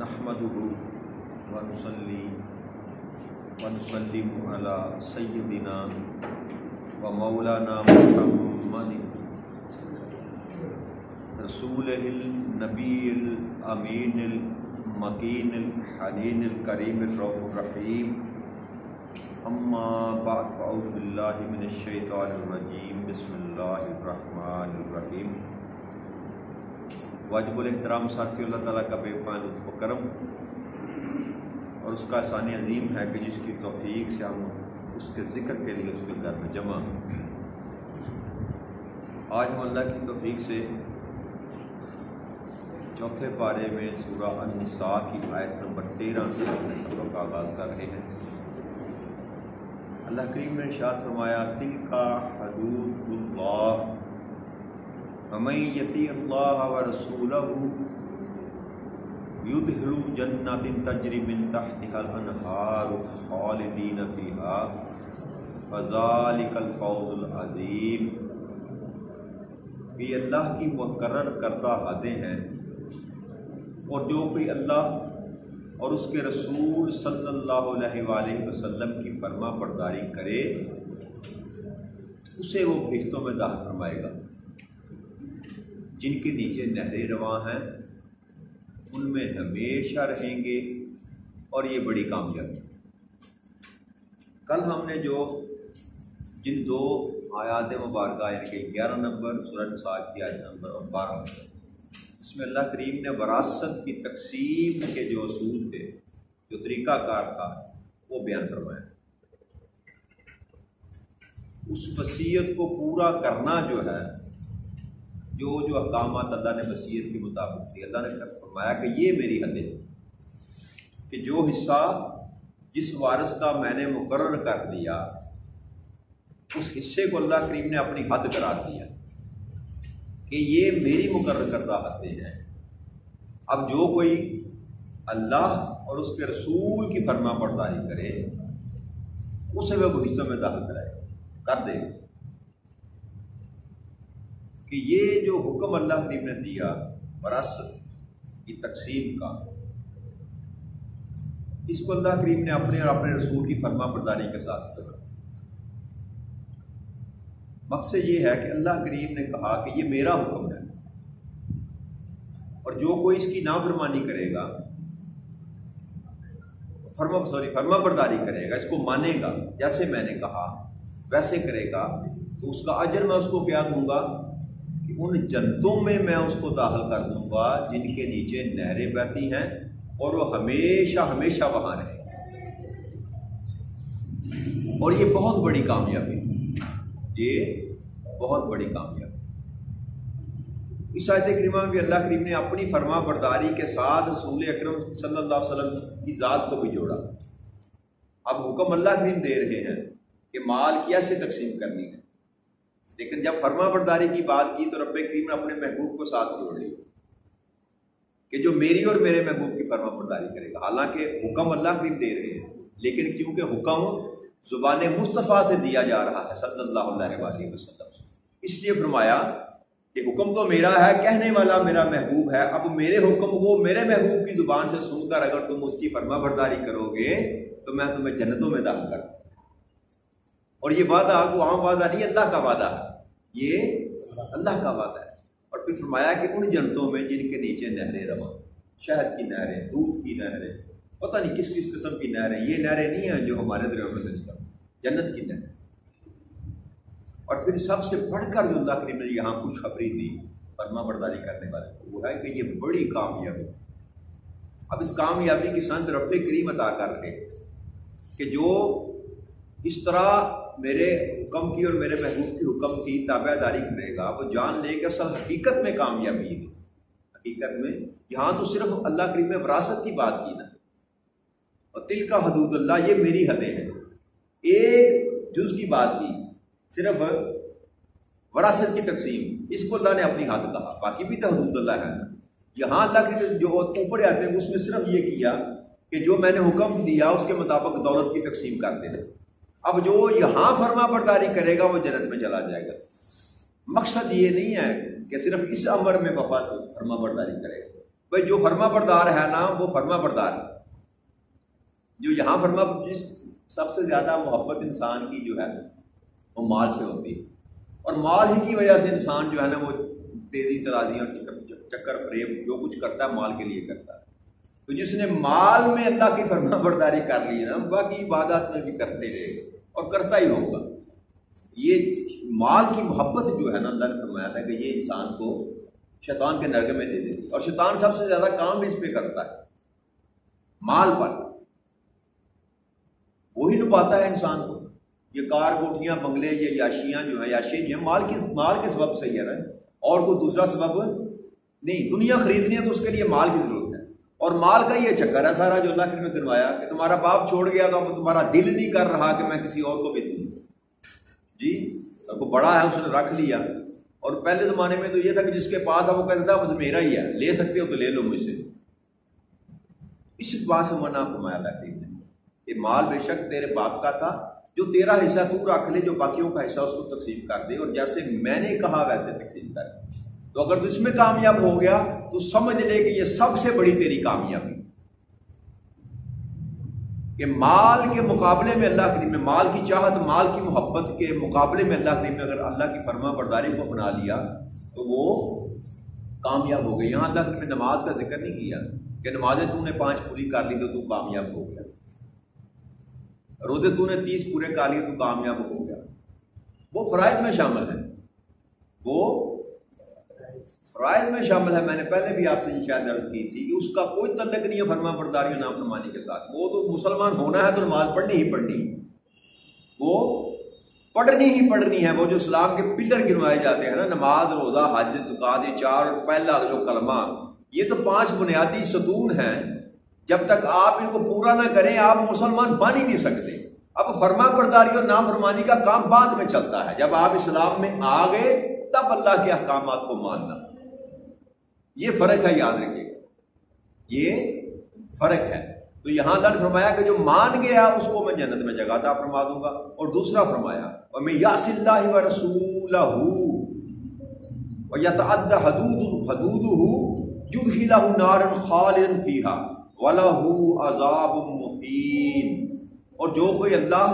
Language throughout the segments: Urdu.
نحمده ونصلي ونسلم على سيدنا ومولانا محمد رسوله النبي الأمين المكين الحنين الكريم الرؤوف الرحيم اما بعد فاعوذ باللہ من الشیطان الرجیم بسم اللہ الرحمن الرحیم۔ واجب الاحترام ساتھی اللہ تعالیٰ کا بے پناہ لطف و کرم اور اس کا احسان عظیم ہے کہ جس کی توفیق سے ہم اس کے ذکر کے لیے اس کے گھر میں جمع ہیں۔ آج ہم اللہ کی توفیق سے چوتھے پارے میں سورہ النساء کی آیت نمبر 13 سے اپنے سبق کا آغاز کر رہے ہیں۔ اللہ کریم نے ارشاد فرمایا تلک حدود اللہ ومن یطیع اللہ ورسولہ یدخلہ جنات تجری من تحتہا الانہار خالدین فیہا فذلک الفوز العظیم۔ یہ اللہ کی مقرر کردہ حدیں ہیں اور جو کوئی اللہ اور اس کے رسول صلی اللہ علیہ وآلہ وسلم کی فرما برداری کرے اسے وہ بہشتوں میں داخل فرمائے گا جن کے نیچے نہریں رواں ہیں، ان میں ہمیشہ رہیں گے اور یہ بڑی کامیابی۔ کل ہم نے جن دو آیات مبارکہ یعنی کہ 11 نمبر سورہ النساء کی آیت نمبر اور 12 نمبر، اس میں اللہ کریم نے وراثت کی تقسیم کے جو اصول تھے، جو طریقہ کار تھا، وہ بیان فرمایا۔ اس وصیت کو پورا کرنا جو ہے، جو احکامات اللہ نے وصیت کے مطابق دی، اللہ نے فرمایا کہ یہ میری حد ہے کہ جو حصہ جس وارث کا میں نے مقرر کر دیا اس حصے کو اللہ کریم نے اپنی حد قرار دیا کہ یہ میری مقرر کردہ حدیں ہیں۔ اب جو کوئی اللہ اور اس کے رسول کی فرما برداری کرے اسے وہ حصوں میں داخل کر دے گا کہ یہ جو حکم اللہ کریم نے دیا وراثت کی تقسیم کا، اس کو اللہ کریم نے اپنے اور اپنے رسول کی فرما برداری کے ساتھ کرا۔ مقصد یہ ہے کہ اللہ کریم نے کہا کہ یہ میرا حکم ہے اور جو کوئی اس کی نافرمانی کرے گا، فرما برداری کرے گا، اس کو مانے گا، جیسے میں نے کہا ویسے کرے گا، تو اس کا اجر میں اس کو کیا دوں گا کہ ان جنتوں میں اس کو داخل کر دوں گا جن کے نیچے نہریں بہتی ہیں اور وہ ہمیشہ ہمیشہ وہاں رہیں گے۔ اور یہ بہت بڑی کامیابی، یہ بہت بڑی کامیابی۔ اس آیت کریمہ میں بھی اللہ کریم نے اپنی فرما برداری کے ساتھ رسول اکرم صلی اللہ علیہ وسلم کی ذات کو بھی جوڑا۔ اب حکم اللہ کریم دے رہے ہیں کہ مال کی ایسے تقسیم کرنی ہے، لیکن جب فرما برداری کی بات کی تو رب کریم نے اپنے محبوب کو ساتھ جوڑ لیا کہ جو میری اور میرے محبوب کی فرما برداری کرے گا۔ حالانکہ حکم اللہ کریم دے رہے ہیں، لیکن کیونکہ حکم زبان مصطفیٰ سے دیا جا رہا ہے صلی اللہ علیہ وآلہ وسلم، اس لیے فرمایا کہ حکم تو میرا ہے، کہنے والا میرا محبوب ہے۔ اب میرے حکم کو میرے محبوب کی زبان سے سن کر اگر تم اس کی فرما برداری کرو گے تو میں تمہیں جنتوں میں داخل کر دوں۔ اور یہ وعدہ کو عام وعدہ نہیں، اللہ کا وعدہ ہے، یہ اللہ کا وعدہ ہے۔ اور پھر فرمایا کہ ان جنتوں میں جن کے نیچے نہریں رواں، شہد کی نہریں، دودھ کی نہریں، پتہ نہیں کس کس قسم کی نہریں، یہ نہریں نہیں ہیں جو ہمارے دریاؤں میں سے نکلتی، جنت کی نہریں۔ اور پھر سب سے بڑھ کر جو اللہ کریم نے یہاں خوشخبری دی فرما برداری کرنے والے کو، وہ ہے کہ یہ بڑی کامیابی۔ اب اس کامیابی کی سند رب کریم عطا کر رہے کہ جو اس طرح میرے حکم کی اور میرے محبوب کی حکم کی تابع داری کرے گا، وہ جان لے کہ اصل حقیقت میں کامیابی ہے۔ حقیقت میں یہاں تو صرف اللہ کریم نے وراثت کی بات کی نا، اور تلک حدود اللہ، یہ میری حدیں ہیں، ایک جز کی بات کی، صرف وراثت کی تقسیم، اس کو اللہ نے اپنی حد کہا، باقی بھی تو حدود اللہ ہے نا۔ یہاں اللہ کے جو اوپر آتے ہیں اس میں صرف یہ کیا کہ جو میں نے حکم دیا اس کے مطابق دولت کی تقسیم کر دینا۔ اب جو یہاں فرما برداری کرے گا وہ جنت میں چلا جائے گا۔ مقصد یہ نہیں ہے کہ صرف اس امر میں وفات فرما برداری کرے گا، بھائی جو فرما بردار ہے نا وہ فرما بردار ہے. جو یہاں جس سب سے زیادہ محبت انسان کی جو ہے وہ مال سے ہوتی ہے، اور مال ہی کی وجہ سے انسان جو ہے نا وہ تیزی ترازی اور چکر فریب جو کچھ کرتا ہے مال کے لیے کرتا ہے. تو جس نے مال میں اللہ کی فرما برداری کر لی نا باقی عبادات میں بھی کرتے رہے اور کرتا ہی ہوگا. یہ مال کی محبت جو ہے نا اللہ نے فرمایا تھا کہ یہ انسان کو شیطان کے نرغے میں دے دیتی، اور شیطان سب سے زیادہ کام بھی اس پہ کرتا ہے، مال پر. وہی لپاتا ہے انسان کو. یہ کار کوٹھیاں بنگلے یہ یاشیاں جو ہیں یاشی جو ہیں مال کے سبب سے ہی ہے نا، اور کوئی دوسرا سبب نہیں. دنیا خریدنی ہے تو اس کے لیے مال کی ضرورت ہے، اور مال کا یہ چکر ہے سارا جو اللہ نے کروایا کہ تمہارا باپ چھوڑ گیا تو اب تمہارا دل نہیں کر رہا کہ میں کسی اور کو بھی دوں. جی اب وہ بڑا ہے اس نے رکھ لیا. اور پہلے زمانے میں تو یہ تھا کہ جس کے پاس ہے وہ کہتا تھا بس میرا ہی ہے، لے سکتے ہو تو لے لو مجھ سے. اس بات سے منع فرمایا اللہ نے کہ مال بے شک تیرے باپ کا تھا، جو تیرا حصہ تو رکھ لے، جو باقیوں کا حصہ اس کو تقسیم کر دے، اور جیسے میں نے کہا ویسے تقسیم کر دے. تو اگر تو اس میں کامیاب ہو گیا تو سمجھ لے کہ یہ سب سے بڑی تیری کامیابی کہ مال کے مقابلے میں اللہ کریم نے مال کی چاہت مال کی محبت کے مقابلے میں اللہ کریم نے اگر اللہ کی فرما برداری کو اپنا لیا تو وہ کامیاب ہو گئے. یہاں اللہ کریم نے نماز کا ذکر نہیں کیا کہ نمازیں تو نے 5 پوری کر لی تو کامیاب ہو گیا، روزے تو نے 30 پورے کر لیے تو کامیاب ہو گیا. وہ فرائض میں شامل ہے، وہ فرائض میں شامل ہے. میں نے پہلے بھی آپ سے یہ شاید عرض کی تھی کہ اس کا کوئی تعلق نہیں ہے فرما برداری اور نافرمانی کے ساتھ. وہ تو مسلمان ہونا ہے تو نماز پڑھنی ہی پڑھنی، وہ پڑھنی ہی پڑھنی ہے. وہ جو اسلام کے پلر گنوائے جاتے ہیں نا، نماز روزہ حج زکات، یہ 4 پہلا جو کلمہ، یہ تو 5 بنیادی ستون ہیں. جب تک آپ ان کو پورا نہ کریں آپ مسلمان بن ہی نہیں سکتے. اب فرما برداری اور نافرمانی کا کام بعد میں چلتا ہے. جب آپ اسلام میں آ گئے تب اللہ کے احکامات کو ماننا. یہ فرق ہے، یاد رکھیے گا یہ فرق ہے. تو یہاں اللہ نے فرمایا کہ جو مان گیا اس کو میں جنت میں جگہ عطا فرما دوں گا. اور دوسرا فرمایا وَمَن يَعْصِ اللَّهَ وَرَسُولَهُ وَيَتَعَدَّ حُدُودَهُ يُدْخِلْهُ نَارًا خَالِدًا فِيهَا وَلَهُ عَذَابٌ مُّهِينٌ. اور جو کوئی اللہ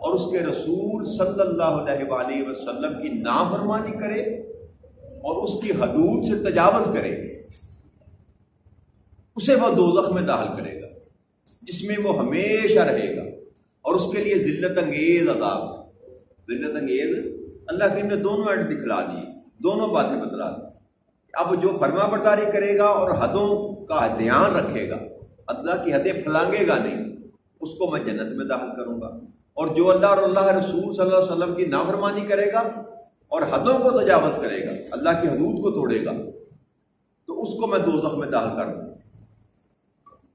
اور اس کے رسول صلی اللہ علیہ وسلم کی نافرمانی کرے اور اس کی حدود سے تجاوز کرے اسے وہ دوزخ میں داخل کرے گا جس میں وہ ہمیشہ رہے گا، اور اس کے لیے ذلت انگیز عذاب ہے. ذلت انگیز اللہ کریم نے دونوں اینڈ دکھلا دی، دونوں باتیں بتلا دی. اب جو فرما برداری کرے گا اور حدوں کا دھیان رکھے گا، اللہ کی حدیں پھلانگے گا نہیں، اس کو میں جنت میں داخل کروں گا. اور جو اللہ اور اللہ رسول صلی اللہ علیہ وسلم کی نافرمانی کرے گا اور حدوں کو تجاوز کرے گا، اللہ کی حدود کو توڑے گا، تو اس کو میں دوزخ میں داخل کر دوں گا،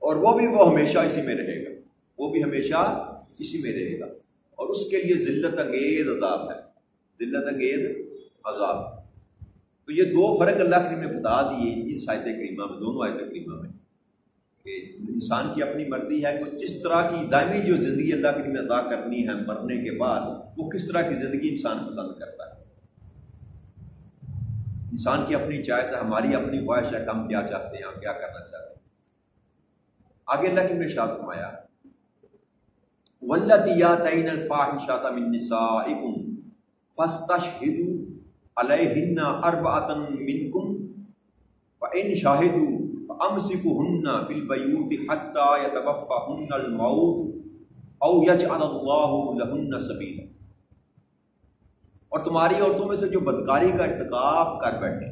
اور وہ ہمیشہ اسی میں رہے گا، وہ بھی ہمیشہ اسی میں رہے گا. اور اس کے لیے ذلت انگیز عذاب ہے، ذلت انگیز عذاب. تو یہ 2 فرق اللہ کریم نے بتا دیے اس آیت کریمہ میں، دونوں آیت کریمہ میں، کہ انسان کی اپنی مرضی ہے کہ جس طرح کی دائمی جو زندگی اللہ کریم نے عطا کرنی ہے مرنے کے بعد، وہ کس طرح کی زندگی انسان پسند کرتا ہے. انسان کی اپنی چوائس ہے، ہماری اپنی خواہش ہے کہ ہم کیا چاہتے ہیں، کیا کرنا چاہتے ہیں. آگے اللہ کریم نے ارشاد فرمایا وَاللَّاتِي يَأْتِينَ الْفَاحِشَةَ مِن نِّسَائِكُمْ فَاسْتَشْهِدُوا عَلَيْهِنَّ 4 مِنكُمْ فَإِنْ شَهِدُوا فَأَمْسِكُوهُنَّ فِي الْبَيُوتِ حَتَّى يَتَوَفَّاهُنَّ الْمَوْتُ أَوْ يَجْعَلَ اللَّهُ لَهُنَّ سَبِيلًا. اور تمہاری عورتوں میں سے جو بدکاری کا ارتکاب کر بیٹھے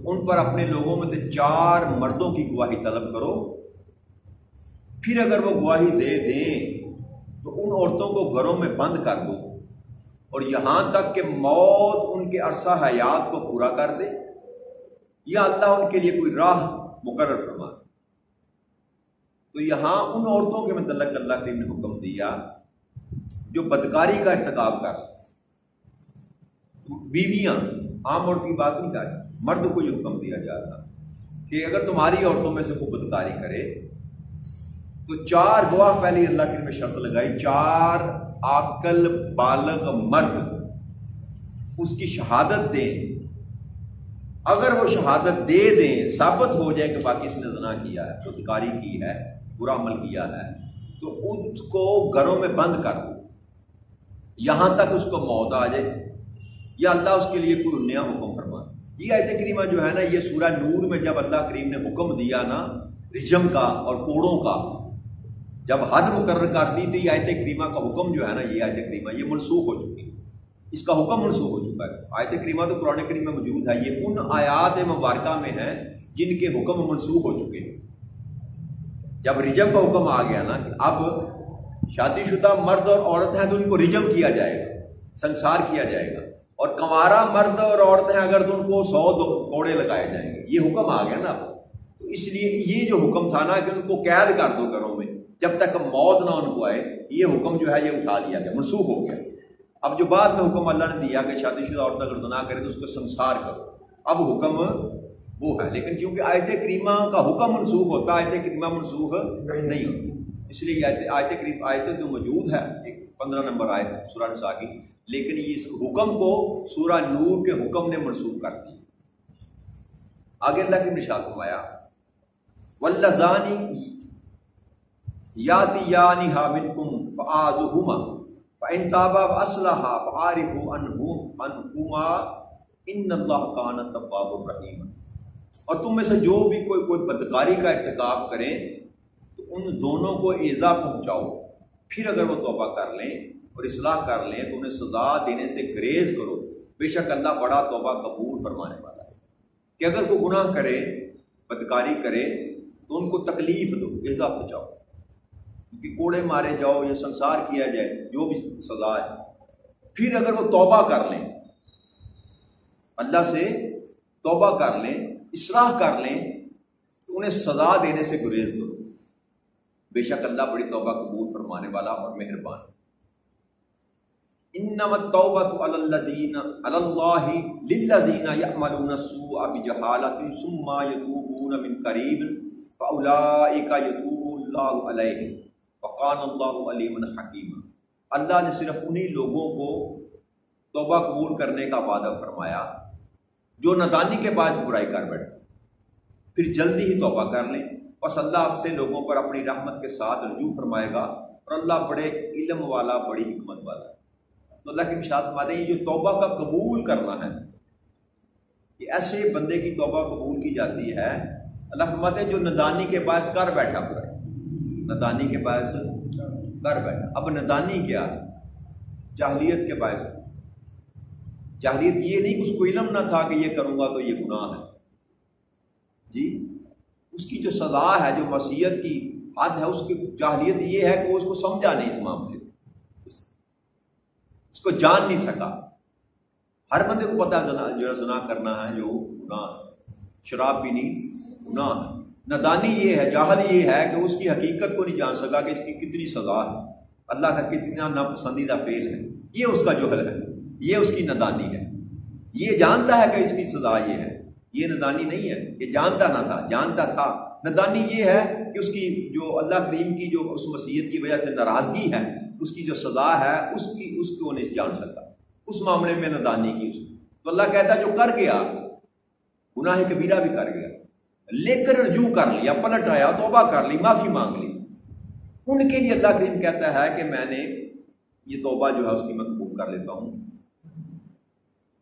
ان پر اپنے لوگوں میں سے 4 مردوں کی گواہی طلب کرو، پھر اگر وہ گواہی دے دیں تو ان عورتوں کو گھروں میں بند کر دو، اور یہاں تک کہ موت ان کے عرصہ حیات کو پورا کر دے یا اللہ ان کے لیے کوئی راہ مقرر فرما. تو یہاں ان عورتوں کے متعلق اللہ کریم نے حکم دیا جو بدکاری کا ارتکاب کر. بیویاں، عام عورت کی بات نہیں کر رہی، مرد کو یہ حکم دیا جا رہا کہ اگر تمہاری عورتوں میں سے کوئی بدکاری کرے تو 4 گواہ پہلے اللہ کریم نے شرط لگائی، 4 عاقل بالغ مرد اس کی شہادت دیں اگر وہ شہادت دے دیں، ثابت ہو جائے کہ باقی اس نے زنا کیا ہے، بدکاری کی ہے، برا عمل کیا ہے، تو اس کو گھروں میں بند کر دو یہاں تک اس کو موت آ جائے یا اللہ اس کے لیے کوئی نیا حکم فرما۔ یہ آیت کریمہ جو ہے نا، یہ سورہ نور میں جب اللہ کریم نے حکم دیا نا رجم کا اور کوڑوں کا، جب حد مقرر کر دی تو یہ آیت کریمہ کا حکم جو ہے نا، یہ آیت کریمہ یہ منسوخ ہو چکی ہے، اس کا حکم منسوخ ہو چکا ہے۔ آیت کریمہ تو قرآن کریم میں موجود ہے، یہ ان آیات مبارکہ میں ہیں جن کے حکم منسوخ ہو چکے ہیں۔ جب رجم کا حکم آ گیا نا کہ اب شادی شدہ مرد اور عورت ہیں تو ان کو رجم کیا جائے گا، سنسار کیا جائے گا، اور کنوارا مرد اور عورت ہیں اگر تو ان کو 100 کوڑے لگائے جائیں گے، یہ حکم آ گیا نا۔ تو اس لیے یہ جو حکم تھا نا کہ ان کو قید کر دو گھروں میں جب تک موت نہ ان کو آئے، یہ حکم جو ہے یہ اٹھا لیا گیا، منسوخ ہو گیا۔ اب جو بعد میں حکم اللہ نے دیا کہ شادی شدہ عورت اگر زنا کرے تو اس کو سنسار کرو، اب حکم وہ ہے، لیکن کیونکہ آیت کریمہ کا حکم منسوخ ہوتا ہے، آیت کریمہ منسوخ نہیں ہوتی، اس لیے آیت جو موجود ہے 15 نمبر آیت سورہ نساء کی، لیکن یہ اس حکم کو سورہ نور کے حکم نے منسوخ کر دی۔ آگے اللہ کی ارشاد فرمایا واللذان یاتیانھا منکم فآذوہما فإن تابا وأصلحا فأعرضوا عنہما ان اللہ کان توابا رحیما۔ اور تم میں سے جو بھی کوئی بدکاری کا ارتکاب کریں تو ان دونوں کو ایذا پہنچاؤ، پھر اگر وہ توبہ کر لیں اور اصلاح کر لیں تو انہیں سزا دینے سے گریز کرو، بے شک اللہ بڑا توبہ قبول فرمانے والا ہے۔ کہ اگر کوئی گناہ کرے، بدکاری کرے تو ان کو تکلیف دو، ایذا پہنچاؤ، کہ کوڑے مارے جاؤ یا سنسار کیا جائے، جو بھی سزا ہے۔ پھر اگر وہ توبہ کر لیں، اللہ سے توبہ کر لیں، اصلاح کر لیں تو انہیں سزا دینے سے گریز کرو، بے شک اللہ بڑی توبہ قبول فرمانے والا اور مہربان۔ انما التوبۃ علی اللہ للذین یعملون السوء بجہالۃ ثم یتوبون من قریب فاولئک یتوب اللہ علیہم وقان اللہ علیما حکیما۔ اللہ نے صرف انہی لوگوں کو توبہ قبول کرنے کا وعدہ فرمایا جو نادانی کے باعث برائی کر بیٹھے، پھر جلدی ہی توبہ کر لیں، بس اللہ آپ سے لوگوں پر اپنی رحمت کے ساتھ رجوع فرمائے گا، اور اللہ بڑے علم والا، بڑی حکمت والا ہے۔ تو اللہ کی ارشاد فرماتے ہیں یہ جو توبہ کا قبول کرنا ہے، یہ ایسے بندے کی توبہ قبول کی جاتی ہے، اللہ فرماتے ہیں جو ندانی کے باعث کر بیٹھا برا ہے، ندانی کے باعث کر بیٹھا۔ اب ندانی کیا؟ جاہلیت کے باعث۔ جاہلیت یہ نہیں کہ اس کو علم نہ تھا کہ یہ کروں گا تو یہ گناہ ہے، جی اس کی جو سزا ہے، جو معصیت کی حد ہے، اس کی جاہلیت یہ ہے کہ وہ اس کو سمجھا نہیں، اس معاملے اس کو جان نہیں سکا۔ ہر بندے کو پتہ ہے جو زنا کرنا ہے جو گناہ ہے، شراب پینی گناہ ہے۔ ندانی یہ ہے، جاہل یہ ہے کہ اس کی حقیقت کو نہیں جان سکا کہ اس کی کتنی سزا ہے، اللہ کا کتنا ناپسندیدہ فعل ہے، یہ اس کا جوہل ہے، یہ اس کی ندانی ہے۔ یہ جانتا ہے کہ اس کی سزا یہ ہے، یہ ندانی نہیں ہے، یہ جانتا نہ تھا، جانتا تھا۔ ندانی یہ ہے کہ اس کی جو اللہ کریم کی جو اس وصیت کی وجہ سے ناراضگی ہے، اس کی جو سزا ہے اس کو نہیں جان سکا، اس معاملے میں ندانی کی۔ تو اللہ کہتا ہے جو کر گیا، گناہ کبیرہ بھی کر گیا، لیکن رجوع کر لیا، پلٹ آیا، توبہ کر لی، معافی مانگ لی، ان کے لیے اللہ کریم کہتا ہے کہ میں نے یہ توبہ جو ہے اس کی میں قبول کر لیتا ہوں،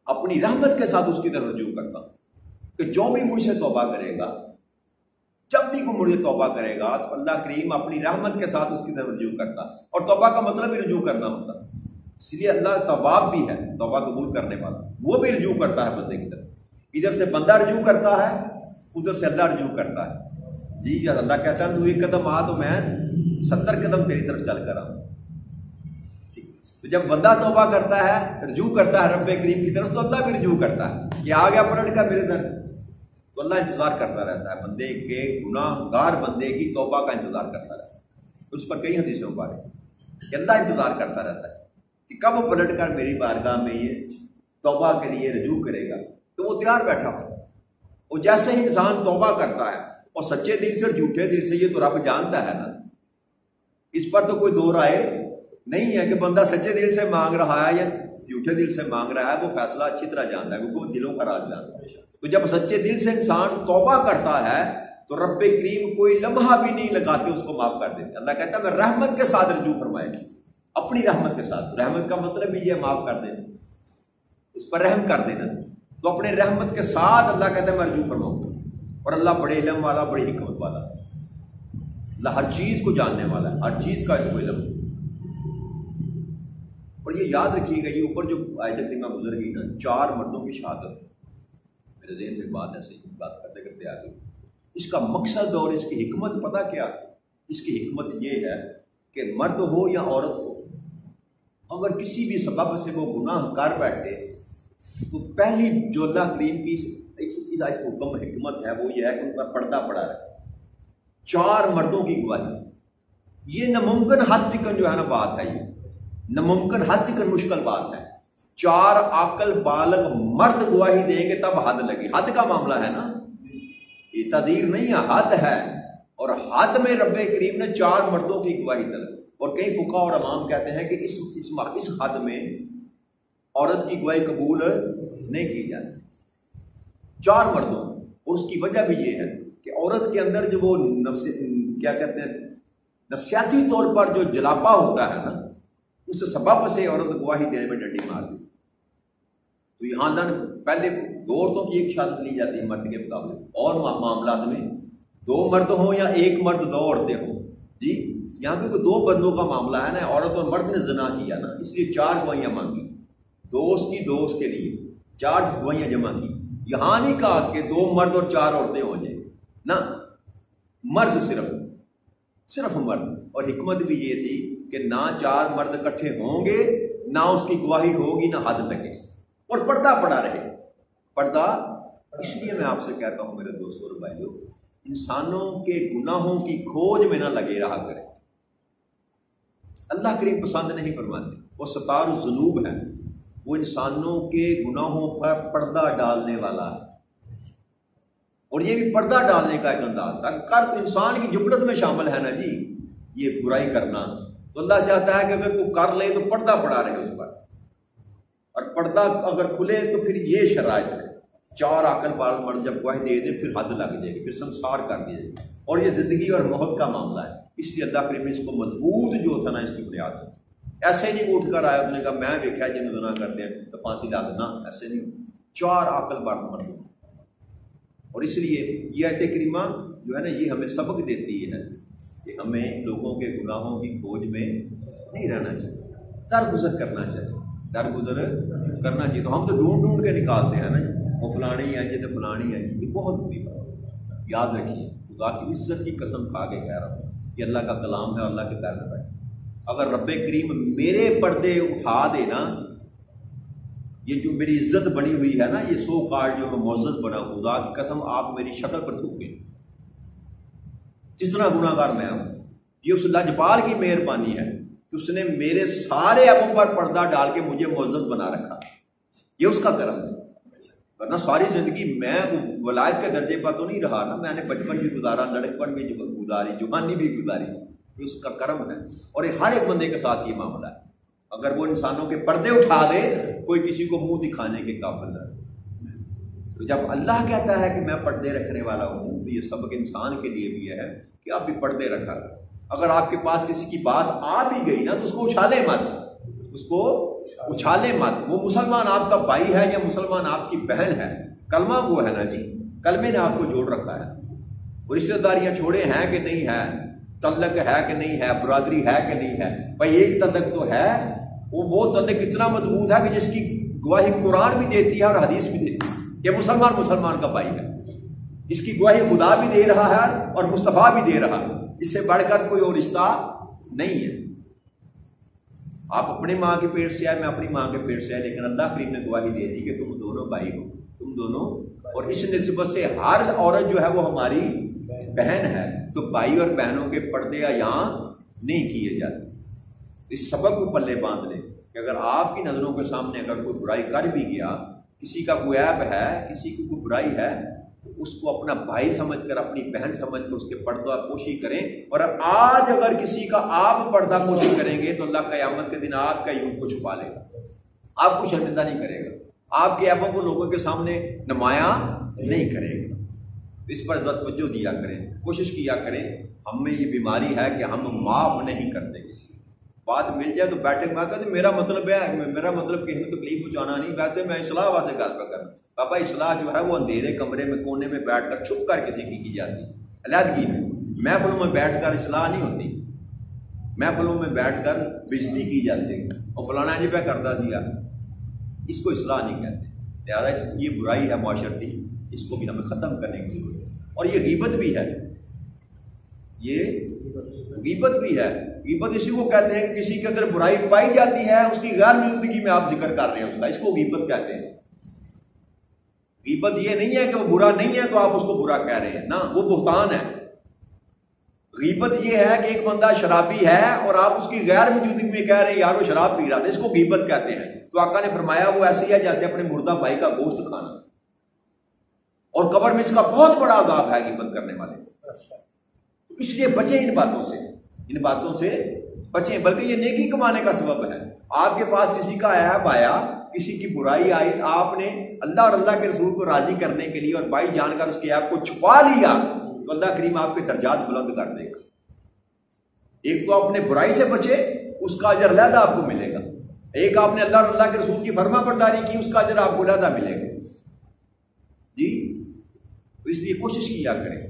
اپنی رحمت کے ساتھ اس کی طرف رجوع کرتا ہوں، کہ جو بھی مجھ سے توبہ کرے گا، جب بھی کوئی مجھے توبہ کرے گا تو اللہ کریم اپنی رحمت کے ساتھ اس کی طرف رجوع کرتا۔ اور توبہ کا مطلب بھی رجوع کرنا ہوتا ہے، اس لیے اللہ تواب بھی ہے، توبہ قبول کرنے والا، وہ بھی رجوع کرتا ہے بندے کی طرف۔ ادھر سے بندہ رجوع کرتا ہے، ادھر سے اللہ رجوع کرتا ہے۔ جی اللہ کہتا ہے تو ایک قدم آ تو میں 70 قدم تیری طرف چل کر آؤں۔ تو جب بندہ توبہ کرتا ہے، رجوع کرتا ہے رب کریم کی طرف، تو اللہ بھی رجوع کرتا ہے کہ آ گیا پلٹ کا میرے در، تو اللہ انتظار کرتا رہتا ہے بندے کے، گناہ گار بندے کی توبہ کا انتظار کرتا رہتا ہے۔ اس پر کئی حدیثوں پر کہ اللہ انتظار کرتا رہتا ہے کہ کب وہ پلٹ کر میری بارگاہ میں یہ توبہ کے لیے رجوع کرے گا، تو وہ تیار بیٹھا ہو۔ اور جیسے ہی انسان توبہ کرتا ہے اور سچے دل سے اور جھوٹے دل سے، یہ تو رب جانتا ہے نا، اس پر تو کوئی دو رائے نہیں ہے کہ بندہ سچے دل سے مانگ رہا ہے یا جھوٹے دل سے مانگ رہا ہے، وہ فیصلہ اچھی طرح جانتا ہے کیونکہ وہ دلوں کا راز جانتا ہے۔ تو جب سچے دل سے انسان توبہ کرتا ہے تو رب کریم کوئی لمحہ بھی نہیں لگاتے اس کو معاف کر دیتے. اللہ کہتا ہے میں رحمت کے ساتھ رجوع فرمائے گا، اپنی رحمت کے ساتھ. رحمت کا مطلب بھی یہ معاف کر دینا، اس پر رحم کر دینا. تو اپنے رحمت کے ساتھ اللہ کہتا ہے میں رجوع فرماؤں گا. اور اللہ بڑے علم والا، بڑی حکمت والا، اللہ ہر چیز کو جاننے والا ہے، ہر چیز کا اس کو علم ہے. اور یہ یاد رکھیے گا، یہ اوپر جو آیت کریمہ گزر گئی نا، 4 مردوں کی شہادت، میرے ذہن میں بات ایسے ہی بات کرتے کرتے آ گئی. اس کا مقصد اور اس کی حکمت پتہ کیا؟ اس کی حکمت یہ ہے کہ مرد ہو یا عورت ہو، اگر کسی بھی سبب سے وہ گناہ کر بیٹھے تو پہلی جو اللہ کریم کی اس حکم حکمت ہے وہ یہ ہے کہ ان پر پردہ پڑا رہے. 4 مردوں کی گواہی، یہ ناممکن حد تک جو ہے نا بات ہے، یہ ناممکن حد تک مشکل بات ہے. 4 عاقل بالغ مرد گواہی دیں گے تب حد لگی. حد کا معاملہ ہے نا، یہ تعزیر نہیں ہے، حد ہے. اور حد میں رب کریم نے 4 مردوں کی گواہی طلب. اور کئی فقہاء اور امام کہتے ہیں کہ اس حد میں عورت کی گواہی قبول نہیں کی جاتی. 4 مردوں. اور اس کی وجہ بھی یہ ہے کہ عورت کے اندر جو وہ کیا کہتے ہیں نفسیاتی طور پر جو جلاپا ہوتا ہے نا، اس سبب سے عورت گواہی دینے میں ڈنڈی مار دی. تو یہاں اللہ نے پہلے 2 عورتوں کی ایک شہادت لی جاتی ہے مرد کے مقابلے. اور معاملات میں 2 مرد ہوں یا 1 مرد 2 عورتیں ہوں، جی یہاں کیونکہ 2 بندوں کا معاملہ ہے نا، عورت اور مرد نے زنا کیا نا، اس لیے 4 گواہیاں مانگی. دوست کے لیے 4 گواہیاں جمع کی. یہاں نہیں کہا کہ 2 مرد اور 4 عورتیں ہو جائیں نا، مرد صرف مرد. اور حکمت بھی یہ تھی کہ نہ 4 مرد اکٹھے ہوں گے، نہ اس کی گواہی ہوگی، نہ حد لگے، اور پردہ پڑا رہے. پردہ اس لیے میں آپ سے کہتا ہوں میرے دوستوں اور بھائیوں، انسانوں کے گناہوں کی کھوج میں نہ لگے رہا کریں. اللہ کریم پسند نہیں فرماتے. وہ ستار الذنوب ہے، وہ انسانوں کے گناہوں پر پردہ ڈالنے والا ہے. اور یہ بھی پردہ ڈالنے کا ایک انداز تھا. کر انسان کی جبلت میں شامل ہے نا جی یہ برائی کرنا. تو اللہ چاہتا ہے کہ اگر کوئی کر لے تو پردہ پڑا رہے اس پر. اور پردہ اگر کھلے تو پھر یہ شرائط ہے. 4 عاقل بالغ مرد جب گواہی دے دے پھر حد لگ جائے گی، پھر سنسار کر دیا جائے گا. اور یہ زندگی اور موت کا معاملہ ہے. اس لیے اللہ کریم نے اس کو مضبوط جو تھا نا اس کی بنیاد ہے. ایسے نہیں اٹھ کر آیا اس نے کہا میں دیکھا جن گناہ کرتے ہیں تو پھانسی لا دینا، ایسے نہیں. 4 عاقل بالغ مرد. اور اس لیے یہ آیت کریمہ جو ہے نا یہ ہمیں سبق دیتی ہے کہ ہمیں لوگوں کے گناہوں کی کھوج میں نہیں رہنا چاہیے، درگزر کرنا چاہیے، درگزر کرنا چاہیے. تو ہم تو ڈھونڈ کے نکالتے ہیں نا جی، وہ فلانی ہے جی تو فلانی ہے جی. یہ بہت بری بات. یاد رکھیے خدا کی عزت کی قسم کھا کے کہہ رہا ہوں، یہ اللہ کا کلام ہے، اللہ کے گھر میں. اگر رب کریم میرے پردے اٹھا دے نا، یہ جو میری عزت بنی ہوئی ہے نا، یہ 100 کارڈ جو میں معزز بنا، خدا کی قسم آپ میری شکل پر تھوک گئے جس طرح گناہ گار میں ہوں. یہ اس لاجپال کی مہربانی ہے کہ اس نے میرے سارے عیبوں پر پردہ ڈال کے مجھے معزز بنا رکھا. یہ اس کا کرم ہے. ورنہ ساری زندگی میں ولایت کے درجے پر تو نہیں رہا نا، میں نے بچپن بھی گزارا، لڑکپن بھی گزاری، جوانی بھی گزاری. یہ اس کا کرم ہے. اور یہ ہر ایک بندے کے ساتھ یہ معاملہ ہے. اگر وہ انسانوں کے پردے اٹھا دے، کوئی کسی کو منہ دکھانے کے قابل ہے. تو جب اللہ کہتا ہے کہ میں پردے رکھنے والا ہوں تو یہ سبق انسان کے لیے بھی ہے کہ آپ بھی پردے رکھا کریں. اگر آپ کے پاس کسی کی بات آ بھی گئی نا تو اس کو اچھالے مت، اس کو اچھالے مت. وہ مسلمان آپ کا بھائی ہے یا مسلمان آپ کی بہن ہے، کلمہ وہ ہے نا جی، کلمے نے آپ کو جوڑ رکھا ہے. اور رشتہ داریاں چھوڑے ہیں کہ نہیں ہے، تعلق ہے کہ نہیں ہے، برادری ہے کہ نہیں ہے. بھائی ایک تعلق تو ہے، وہ تعلق اتنا مضبوط ہے کہ جس کی گواہی قرآن بھی دیتی ہے اور حدیث بھی دیتی ہے. یہ مسلمان کا بھائی ہے، اس کی گواہی خدا بھی دے رہا ہے اور مصطفیٰ بھی دے رہا ہے. اس سے بڑھ کر کوئی اور رشتہ نہیں ہے. آپ اپنے ماں کے پیٹ سے آئے، میں اپنی ماں کے پیٹ سے آئے، لیکن اللہ کریم نے گواہی دے دی کہ تم دونوں بھائی ہو، تم دونوں. اور اس نسبت سے ہر عورت جو ہے وہ ہماری بہن ہے. تو بھائی اور بہنوں کے پردے یہاں نہیں کیے جاتے. اس سبق کو پلے باندھ لیں کہ اگر آپ کی نظروں کے سامنے اگر کوئی برائی کر بھی گیا، کسی کا کوئی عیب ہے، کسی کی کوئی برائی ہے، تو اس کو اپنا بھائی سمجھ کر، اپنی بہن سمجھ کر اس کے پردہ پوشی کریں. اور آج اگر کسی کا آپ پردہ پوشی کریں گے تو اللہ قیامت کے دن آپ کا عیوب کو چھپا لے گا، آپ کو شرمندہ نہیں کرے گا، آپ کے عیبوں کو لوگوں کے سامنے نمایاں نہیں کرے گا. اس پر توجہ دیا کریں, کوشش کیا کریں. ہم میں یہ بیماری ہے کہ ہم معاف نہیں کرتے کسی کو. بات مل جائے تو بیٹھے میں کہتے میرا مطلب ہے, میرا مطلب کسی کو تکلیف پہنچانا نہیں, ویسے میں اصلاح واسطے گل پہ کرنا. بابا اصلاح جو ہے وہ اندھیرے کمرے میں کونے میں بیٹھ کر چھپ کر کسی کی جاتی ہے, علیحدگی میں. محفلوں میں بیٹھ کر اصلاح نہیں ہوتی, محفلوں میں بیٹھ کر بےزتی کی جاتی ہے اور فلانا جی پہ کرتا سی یار, اس کو اصلاح نہیں کہتے. لہٰذا یہ برائی ہے معاشرتی, اس کو بھی ہمیں ختم کرنے کی ضرورت ہے. اور یہ غیبت بھی ہے, یہ غیبت بھی ہے. غیبت اسی کو کہتے ہیں کہ کسی کے اندر برائی پائی جاتی ہے, اس کی غیر موجودگی میں آپ ذکر کر رہے ہیں اس کا, اس کو غیبت کہتے ہیں. غیبت یہ نہیں ہے کہ وہ برا نہیں ہے تو آپ اس کو برا کہہ رہے ہیں, نہ, وہ بہتان ہے. غیبت یہ ہے کہ ایک بندہ شرابی ہے اور آپ اس کی غیر موجودگی میں کہہ رہے ہیں یار وہ شراب پی رہا تھا, اس کو غیبت کہتے ہیں. تو آقا نے فرمایا وہ ایسی ہے جیسے اپنے مردہ بھائی کا گوشت کھانا, اور قبر میں اس کا بہت بڑا عذاب ہے غیبت کرنے والے. اس لیے بچیں ان باتوں سے, ان باتوں سے بچیں, بلکہ یہ نیکی کمانے کا سبب ہے. آپ کے پاس کسی کا عیب آیا, کسی کی برائی آئی, آپ نے اللہ اور اللہ کے رسول کو راضی کرنے کے لیے اور بھائی جان کر اس کے عیب کو چھپا لیا, تو اللہ کریم آپ کے درجات بلند کر دے گا. ایک تو اپنے برائی سے بچے, اس کا اجر علیحدہ آپ کو ملے گا. ایک آپ نے اللہ اور اللہ کے رسول کی فرما برداری کی, اس کا اجر آپ کو علیحدہ ملے گا. جی, تو اس لیے کوشش کیا کریں,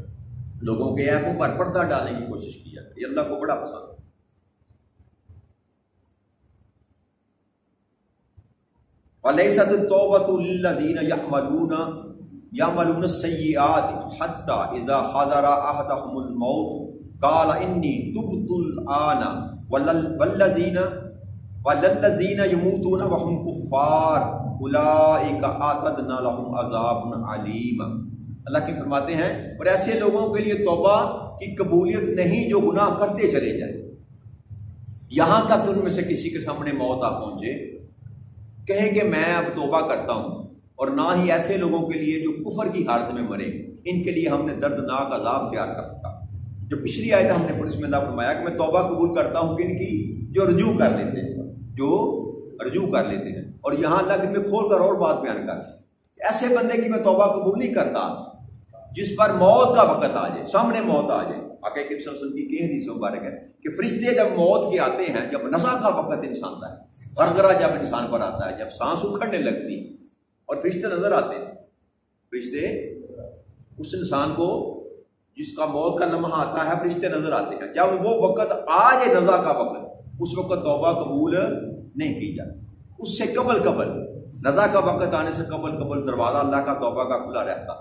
لوگوں کے عیبوں پر پردہ ڈالنے کی کوشش کیا کریں, یہ اللہ کو بڑا پسند ہے. وَلَيْسَتِ التَّوْبَةُ لِلَّذِينَ يَعْمَلُونَ السَّيِّئَاتِ حَتَّى إِذَا حَضَرَ أَحَدَهُمُ الْمَوْتُ قَالَ إِنِّي تُبْتُ الْآنَ وَلَلَّذِينَ يَمُوتُونَ وَهُمْ كُفَّارٌ أُولَئِكَ أَعْتَدْنَا لَهُمْ عَذَابًا عَلِيمًا. اللہ کے فرماتے ہیں اور ایسے لوگوں کے لیے توبہ کی قبولیت نہیں جو گناہ کرتے چلے جائیں, یہاں تک کہ ان میں سے کسی کے سامنے موت آ پہنچے, کہے کہ میں اب توبہ کرتا ہوں. اور نہ ہی ایسے لوگوں کے لیے جو کفر کی حالت میں مرے, ان کے لیے ہم نے دردناک عذاب تیار کر رکھا. جو پچھلی آیت ہم نے پڑھی اس میں اللہ فرمایا کہ میں توبہ قبول کرتا ہوں کن کی, جو رجوع کر لیتے ہیں, جو رجوع کر لیتے ہیں. اور یہاں اللہ کے میں کھول کر اور بات بیان کرتا ہے, ایسے بندے کی میں توبہ قبول نہیں کرتا جس پر موت کا وقت آ جائے, سامنے موت آ جائے. آقا کریم صلی اللہ علیہ وسلم کی حدیث مبارک ہے کہ فرشتے جب موت کے آتے ہیں, جب نزع کا وقت انسان کا ہے, غرغرہ جب انسان پر آتا ہے, جب سانس اکھڑنے لگتی اور فرشتے نظر آتے ہیں, فرشتے اس انسان کو جس کا موت کا لمحہ آتا ہے فرشتے نظر آتے ہیں. جب وہ وقت آ جائے نزع کا وقت, اس وقت توبہ قبول نہیں کی جاتی. اس سے قبل نزع کا وقت آنے سے قبل دروازہ اللہ کا توبہ کا کھلا رہتا.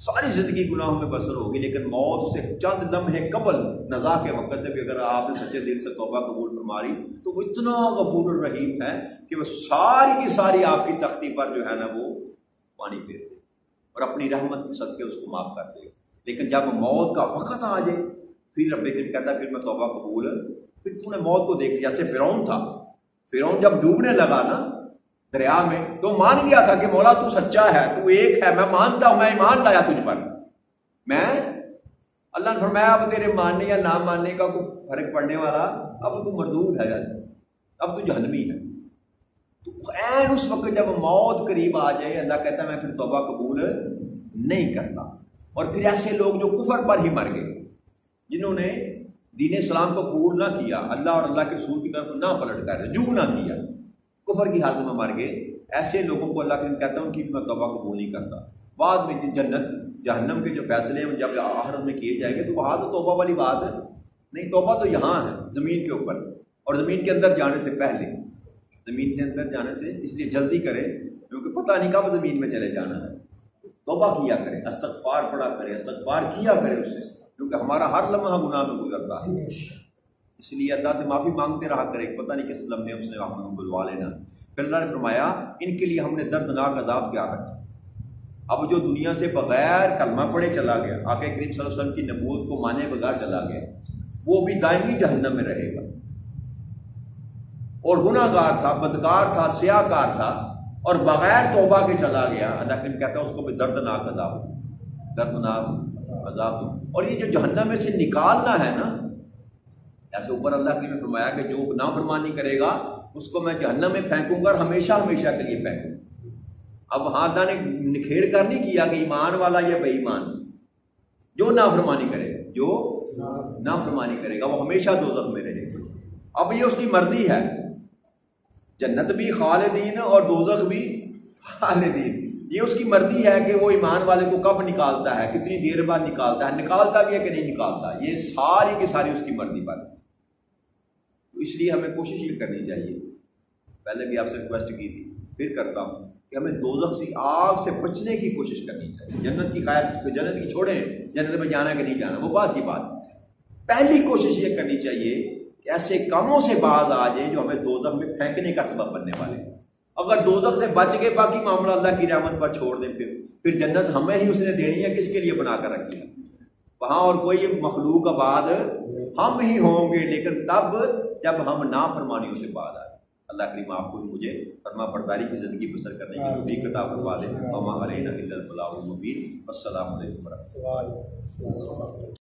ساری زندگی گناہوں میں بسر ہوگی, لیکن موت سے چند لمحے قبل نزع کے وقت سے بھی اگر آپ نے سچے دل سے توبہ قبول فرمائی تو وہ اتنا غفور الرحیم ہے کہ وہ ساری کی ساری آپ کی تختی پر جو ہے نا وہ پانی پھیر دے اور اپنی رحمت کے صدقے اس کو معاف کر دے. لیکن جب موت کا وقت آ جائے پھر رب کریم کہتا ہے پھر میں توبہ قبول, پھر تو نے موت کو دیکھ لیا. جیسے فرعون تھا, فرعون جب ڈوبنے لگا نا دریا میں تو مان گیا تھا کہ مولا تو سچا ہے, تو ایک ہے, میں مانتا ہوں, میں ایمان لایا تجھ پر. میں اللہ نے فرمایا اب تیرے ماننے یا نہ ماننے کا کوئی فرق پڑنے والا, اب تو مردود ہے, اب تو جہنمی ہے. تو عین اس وقت جب موت قریب آ جائے اللہ کہتا ہے میں پھر توبہ قبول نہیں کرتا. اور پھر ایسے لوگ جو کفر پر ہی مر گئے, جنہوں نے دین اسلام کو قبول نہ کیا, اللہ اور اللہ کے رسول کی طرف نہ پلٹ کر رجوع نہ کیا, کفر کی حالت میں مر گئے, ایسے لوگوں کو اللہ کریم کہتا ہے ان کی میں توبہ قبول نہیں کرتا. بعد میں جنت جہنم کے جو فیصلے ہیں جب آخرت میں کیے جائیں گے تو وہاں تو توبہ والی بات نہیں. توبہ تو یہاں ہے زمین کے اوپر, اور زمین کے اندر جانے سے پہلے, زمین سے اندر جانے سے اس لیے جلدی کریں کیونکہ پتہ نہیں کب زمین میں چلے جانا ہے. توبہ کیا کریں, استغفار پڑھا کریں, استغفار کیا کریں اس سے, کیونکہ ہمارا ہر لمحہ گناہ میں گزرتا ہے. اس لیے اللہ سے معافی مانگتے رہا کریں, پتہ نہیں کس لمحے اس نے ہم بلوا لینا. پھر اللہ نے فرمایا ان کے لیے ہم نے دردناک عذاب کیا رکھا. اب جو دنیا سے بغیر کلمہ پڑھے چلا گیا, آقا کریم صلی اللہ علیہ وسلم کی نبوت کو مانے بغیر چلا گیا, وہ بھی دائمی جہنم میں رہے گا. اور گناہ گار تھا, بدکار تھا, سیاہ کار تھا, اور بغیر توبہ کے چلا گیا, اللہ کریم کہتا ہے اس کو بھی دردناک عذاب, دردناک عذاب دو. اور یہ جو جہنم میں سے نکالنا ہے نا, ایسے اوپر اللہ کریم نے فرمایا کہ جو نافرمانی کرے گا اس کو میں جہنم میں پھینکوں گا اور ہمیشہ ہمیشہ کے لیے پھینکوں گا. اب ہاں اللہ نے نکھیڑ کر نہیں کیا کہ ایمان والا یا بے ایمان، جو نافرمانی کرے گا، جو نافرمانی کرے گا وہ ہمیشہ دوزخ میں رہے گا۔ اب یہ اس کی مرضی ہے، جنت بھی خالدین اور دوزخ بھی خالدین، یہ اس کی مرضی ہے کہ وہ ایمان والے کو کب نکالتا ہے، کتنی دیر بعد نکالتا ہے، نکالتا بھی ہے کہ نہیں نکالتا، یہ ساری کی ساری اس کی مرضی پر۔ تو اس لیے ہمیں کوشش یہ کرنی چاہیے، پہلے بھی آپ سے ریکویسٹ کی تھی، پھر کرتا ہوں، کہ ہمیں دوزخ کی آگ سے بچنے کی کوشش کرنی چاہیے۔ جنت کی خیر، جنت کی چھوڑیں، جنت میں جانا کہ نہیں جانا وہ بات کی بات ہے، پہلی کوشش یہ کرنی چاہیے کہ ایسے کاموں سے باز آ جائیں جو ہمیں دوزخ میں پھینکنے کا سبب بننے والے ہیں۔ اگر دوزخ سے بچ کے باقی معاملہ اللہ کی رحمت پر چھوڑ دیں، پھر جنت ہمیں ہی اس نے دینی ہے، کس کے لیے بنا کر رکھی ہے؟ وہاں اور کوئی مخلوق آباد ہم ہی ہوں گے، لیکن تب جب ہم نافرمانیوں سے باز آئے۔ اللہ کریم آپ کو مجھے فرما برداری کی زندگی بسر کرنے کی توفیق عطا فرما دے۔ وما علینا الا البلاغ المبین۔ السلام علیکم ورحمۃ اللہ۔